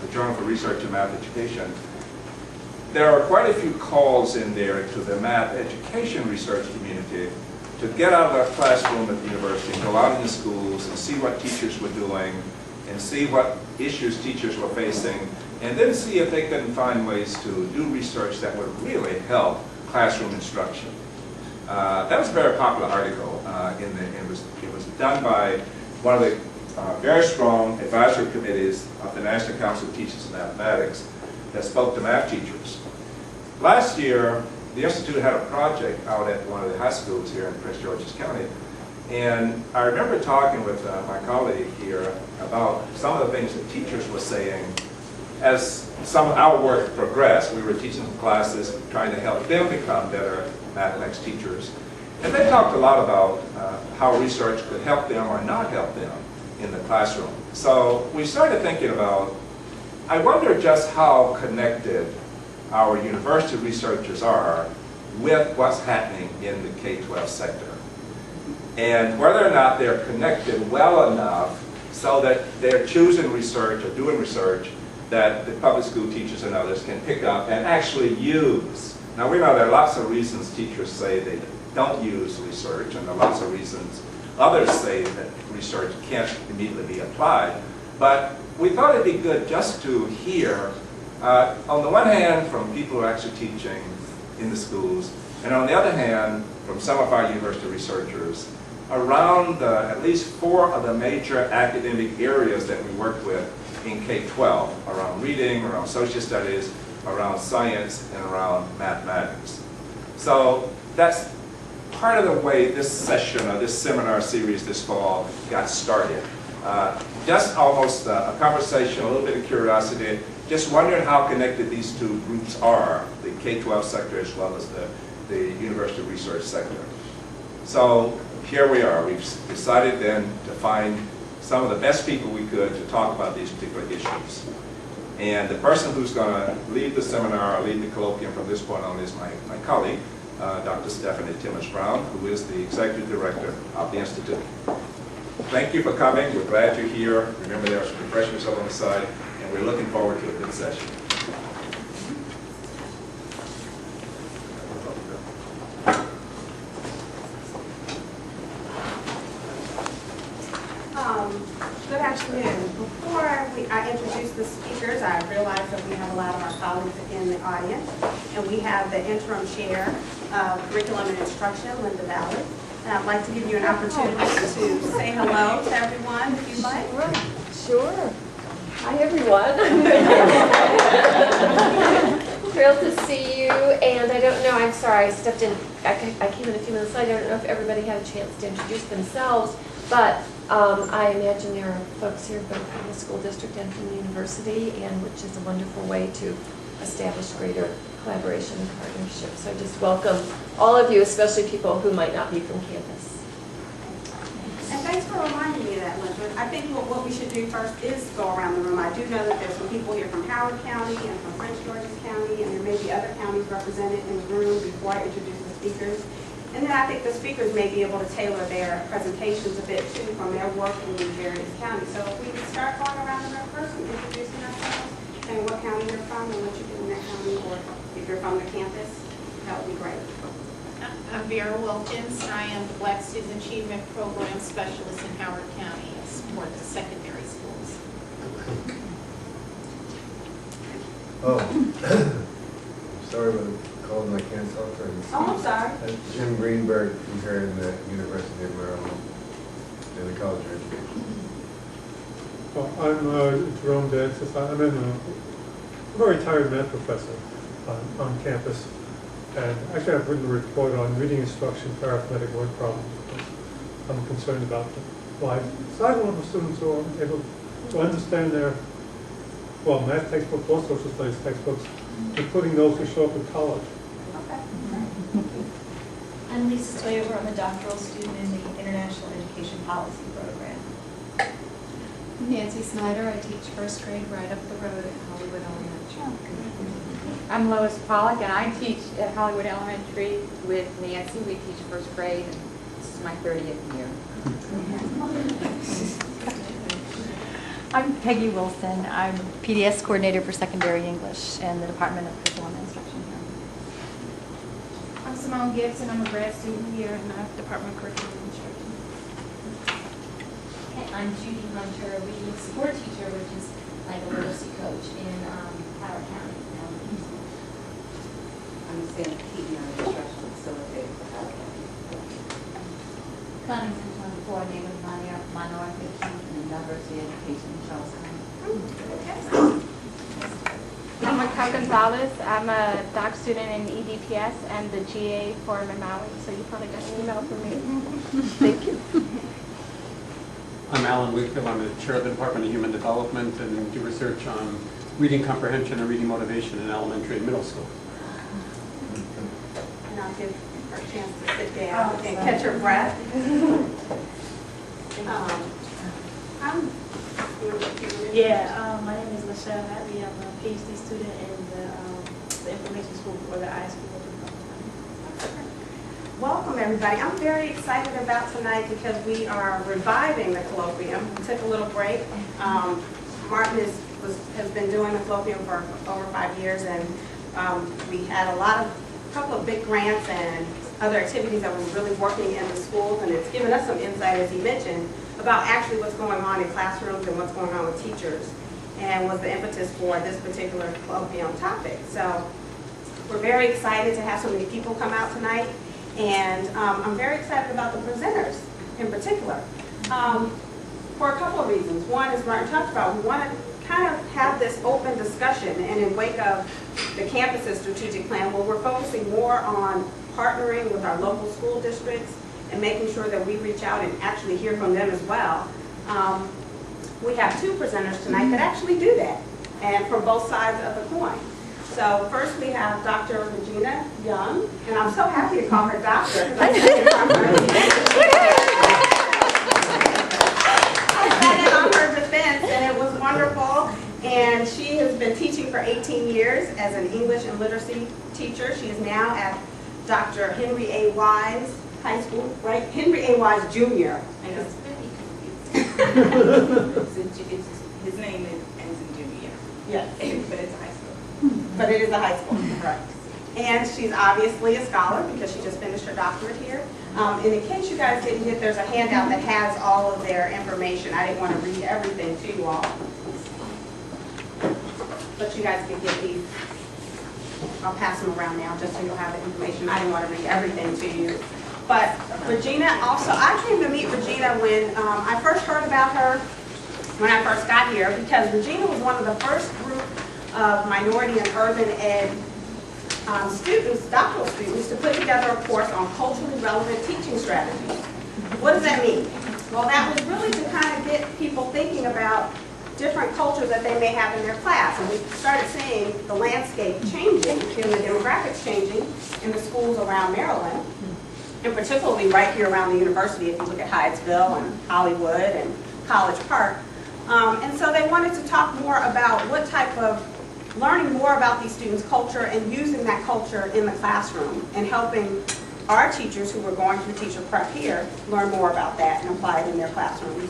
the Journal for Research in Math Education, there are quite a few calls in there to the math education research community to get out of their classroom at the university and go out in the schools and see what teachers were doing and see what issues teachers were facing, and then see if they can find ways to do research that would really help classroom instruction. That was a very popular article. It was done by one of the very strong advisory committees of the National Council of Teachers of Mathematics that spoke to math teachers. Last year, the Institute had a project out at one of the high schools here in Prince George's County, and I remember talking with my colleague here about some of the things that teachers were saying as some of our work progressed. We were teaching some classes, trying to help them become better mathematics teachers. And they talked a lot about how research could help them or not help them in the classroom. So we started thinking about, I wonder just how connected our university researchers are with what's happening in the K-12 sector, and whether or not they're connected well enough so that they're choosing research or doing research that the public school teachers and others can pick up and actually use. Now, we know there are lots of reasons teachers say they don't use research, and there are lots of reasons others say that research can't immediately be applied. But we thought it'd be good just to hear, on the one hand, from people who are actually teaching in the schools, and on the other hand, from some of our university researchers, around at least 4 of the major academic areas that we work with in K-12, around reading, around social studies, around science, and around mathematics. So that's part of the way this session or this seminar series this fall got started. Just almost a conversation, a little bit of curiosity, just wondering how connected these two groups are, the K-12 sector as well as the university research sector. So here we are. We've decided then to find some of the best people we could to talk about these particular issues. And the person who's going to lead the seminar or lead the colloquium from this point on is my colleague, Dr. Stephanie Timmons-Brown, who is the Executive Director of the Institute. Thank you for coming. We're glad you're here. Remember, there are some refreshments over on the side, and we're looking forward to a good session. Good afternoon. Before I introduce the speakers, I realize that we have a lot of our colleagues in the audience, and we have the interim chair of Curriculum and Instruction, Linda Ballard. And I'd like to give you an opportunity to say hello to everyone, if you'd like. Sure. Hi, everyone. Thrilled to see you, and I don't know, I'm sorry, I stepped in, I came in a few minutes late. I don't know if everybody had a chance to introduce themselves, but I imagine there are folks here both from the school district and from the university, and which is a wonderful way to establish greater collaboration and partnership. So I just welcome all of you, especially people who might not be from campus. And thanks for reminding me of that, Linda. I think what we should do first is go around the room. I do know that there's some people here from Howard County and from Prince George's County, and there may be other counties represented in the room before I introduce the speakers. And then I think the speakers may be able to tailor their presentations a bit too from their work in these various counties. So if we could start going around the room first and introducing ourselves and what county you're from and what you do in that county, or if you're from the campus, that would be great. I'm Vera Wilkins. I am the Black Student Achievement Program Specialist in Howard County. I support the secondary schools. Oh, sorry about calling my can't talk friends. Oh, I'm sorry. Jim Greenberg from here in the University of Maryland in the College of Education. Well, I'm Jerome Dancis. I'm a retired math professor on campus. And actually I've written a report on reading instruction for arithmetic word problems. I'm concerned about the life of students who are able to understand their, well, math textbooks or social studies textbooks, including those who show up in college. Okay. I'm Lisa Toyover. I'm a doctoral student in the International Education Policy Program. Nancy Snyder. I teach first grade right up the road at Hollywood Elementary. I'm Lois Pollock, and I teach at Hollywood Elementary with Nancy. We teach first grade, and this is my 30th year. I'm Peggy Wilson. I'm PDS coordinator for secondary English in the Department of Curriculum and Instruction here. I'm Simone Gibson. I'm a grad student here in the Department of Curriculum and Instruction. Okay, I'm Judy Hunter, reading support teacher, which is like a literacy coach in Howard County. I'm Sam Keaton, I'm an instructional facilitator for Howard County. Connington, coordinator with minority and diversity education in Charles County. I'm Raquel Gonzalez. I'm a doc student in EDPS and the GA for MIMAUE, so you probably got an email from me. Thank you. I'm Alan Wakefield. I'm the chair of the Department of Human Development and do research on reading comprehension and reading motivation in elementary and middle school. And I'll give her a chance to sit down and catch her breath. My name is Michelle Hadley. I'm a PhD student in the information school for the iSchool. Welcome, everybody. I'm very excited about tonight because we are reviving the colloquium. We took a little break. Martin has been doing the colloquium for over 5 years, and we had a couple of big grants and other activities that were really working in the schools, and it's given us some insight, as he mentioned, about actually what's going on in classrooms and what's going on with teachers, and was the impetus for this particular colloquium topic. So we're very excited to have so many people come out tonight, and I'm very excited about the presenters in particular for a couple of reasons. One, as Martin talked about, we want to kind of have this open discussion, and in wake of the campus's strategic plan, where we're focusing more on partnering with our local school districts and making sure that we reach out and actually hear from them as well. We have 2 presenters tonight that actually do that, and from both sides of the coin. So first we have Dr. Regina Young, and I'm so happy to call her doctor. I sat in on her defense, and it was wonderful. And she has been teaching for 18 years as an English and literacy teacher. She is now at Dr. Henry A. Wise High School, right? Henry A. Wise Jr. It's his name ends in junior. Yes. But it's a high school. But it is a high school, correct. And she's obviously a scholar because she just finished her doctorate here. And in case you guys didn't get, there's a handout that has all of their information. I didn't want to read everything to you all. But you guys can get these. I'll pass them around now just so you'll have the information. I didn't want to read everything to you. But Regina also, I came to meet Regina when I first heard about her when I first got here, because Regina was one of the first group of minority and urban ed students, doctoral students, to put together a course on culturally relevant teaching strategies. What does that mean? Well, that was really to kind of get people thinking about different cultures that they may have in their class. And we started seeing the landscape changing and the demographics changing in the schools around Maryland, and particularly right here around the university if you look at Hyattsville and Hollywood and College Park. And so they wanted to talk more about what type of learning more about these students' culture and using that culture in the classroom and helping our teachers who were going through teacher prep here learn more about that and apply it in their classrooms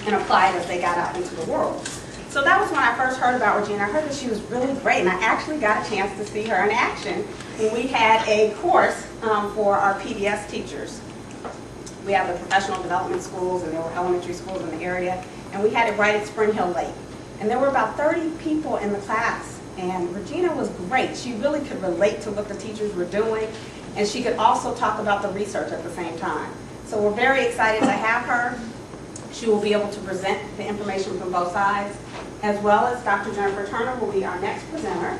and apply it as they got out into the world. So that was when I first heard about Regina. I heard that she was really great, and I actually got a chance to see her in action when we had a course for our PDS teachers. We have the professional development schools, and there were elementary schools in the area, and we had it right at Spring Hill Lake. And there were about 30 people in the class, and Regina was great. She really could relate to what the teachers were doing, and she could also talk about the research at the same time. So we're very excited to have her. She will be able to present the information from both sides, as well as Dr. Jennifer Turner will be our next presenter.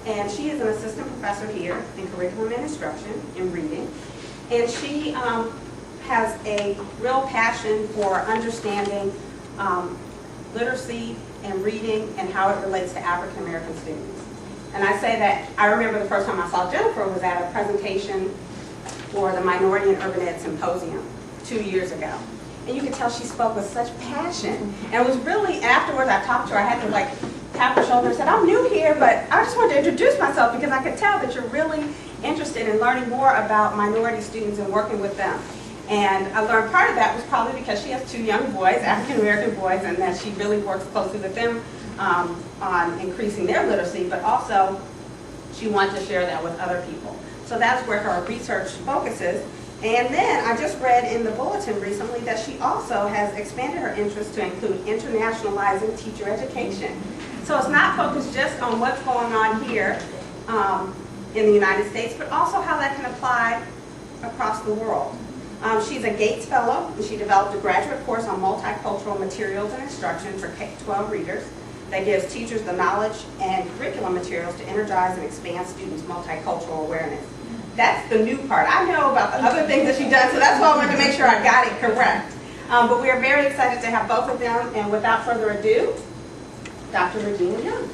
And she is an assistant professor here in curriculum and instruction in reading. And she has a real passion for understanding literacy and reading and how it relates to African American students. And I say that, I remember the first time I saw Jennifer was at a presentation for the Minority and Urban Ed Symposium 2 years ago. And you could tell she spoke with such passion. And it was really, afterwards I talked to her, I had to like tap her shoulder and said, I'm new here, but I just wanted to introduce myself because I could tell that you're really interested in learning more about minority students and working with them. And I learned part of that was probably because she has 2 young boys, African-American boys, and that she really works closely with them on increasing their literacy, but also she wanted to share that with other people. So that's where her research focuses. And then I just read in the bulletin recently that she also has expanded her interest to include internationalizing teacher education. So it's not focused just on what's going on here in the United States, but also how that can apply across the world. She's a Gates Fellow, and she developed a graduate course on multicultural materials and instruction for K-12 readers that gives teachers the knowledge and curriculum materials to energize and expand students' multicultural awareness. That's the new part. I know about the other things that she's done, so that's why I wanted to make sure I got it correct. But we are very excited to have both of them, and without further ado, Dr. Regina Young.